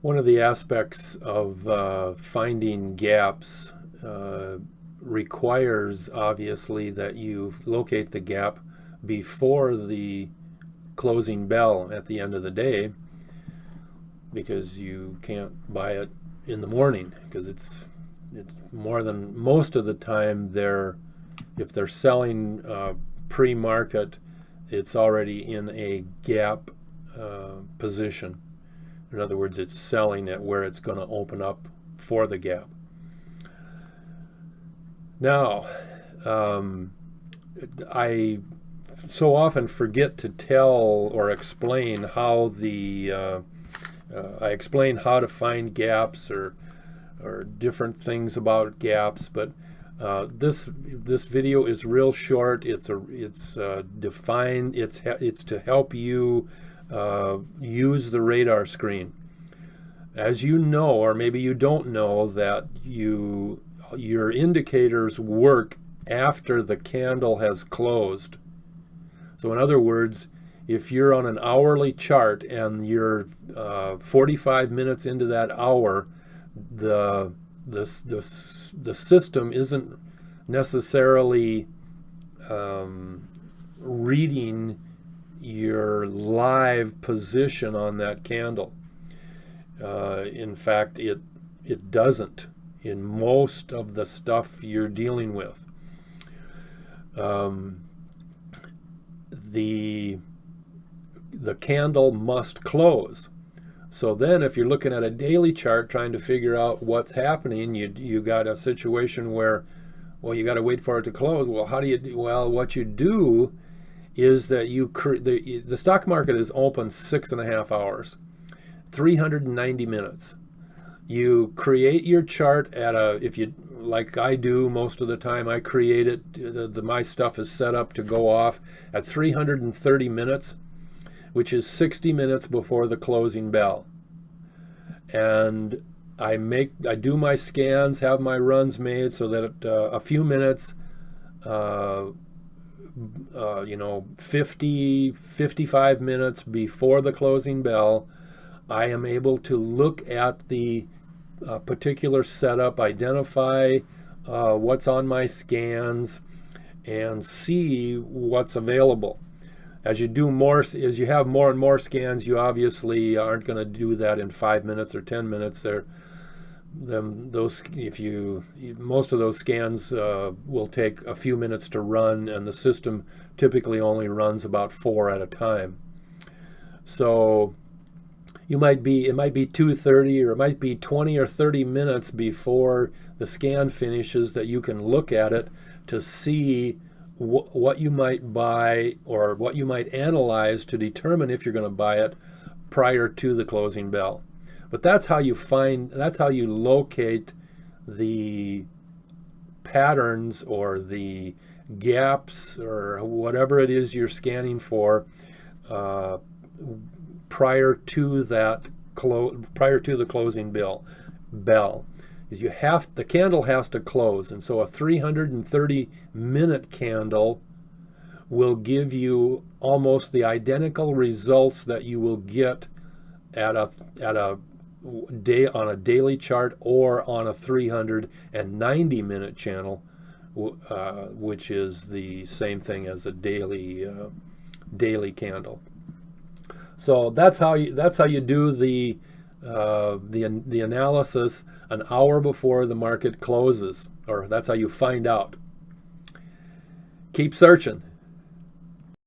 One of the aspects of finding gaps requires, obviously, that you locate the gap before the closing bell at the end of the day, because you can't buy it in the morning, because it's more than most of the time if they're selling pre-market, it's already in a gap position. In other words, it's selling at where it's going to open up for the gap. Now, I so often forget to tell or explain how I explain how to find gaps or different things about gaps, but this video is real short. It's defined. It's to help you use the radar screen. As you know, or maybe you don't know, that your indicators work after the candle has closed. So in other words, if you're on an hourly chart and you're 45 minutes into that hour, the system isn't necessarily reading your live position on that candle. In fact, it doesn't in most of the stuff you're dealing with. The candle must close. So then if you're looking at a daily chart trying to figure out what's happening, you got a situation where, well, you got to wait for it to close. Well, how do you do? Well, what you do is that the stock market is open 6.5 hours, 390 minutes. You create your chart if you, like I do most of the time, I create it, my stuff is set up to go off at 330 minutes, which is 60 minutes before the closing bell. And I do my scans, have my runs made so that a few minutes, 55 minutes before the closing bell, I am able to look at the particular setup, identify what's on my scans, and see what's available. As you have more and more scans, you obviously aren't going to do that in 5 minutes or 10 minutes. Most of those scans will take a few minutes to run, and the system typically only runs about 4 at a time. So it might be 2:30, or it might be 20 or 30 minutes before the scan finishes that you can look at it to see what you might buy or what you might analyze to determine if you're going to buy it prior to the closing bell. But that's how you locate the patterns or the gaps or whatever it is you're scanning for prior to the closing bell. Is the candle has to close, and so a 330 minute candle will give you almost the identical results that you will get at a day on a daily chart or on a 390 minute channel, which is the same thing as a daily candle. So that's how you do the analysis an hour before the market closes, or that's how you find out. Keep searching.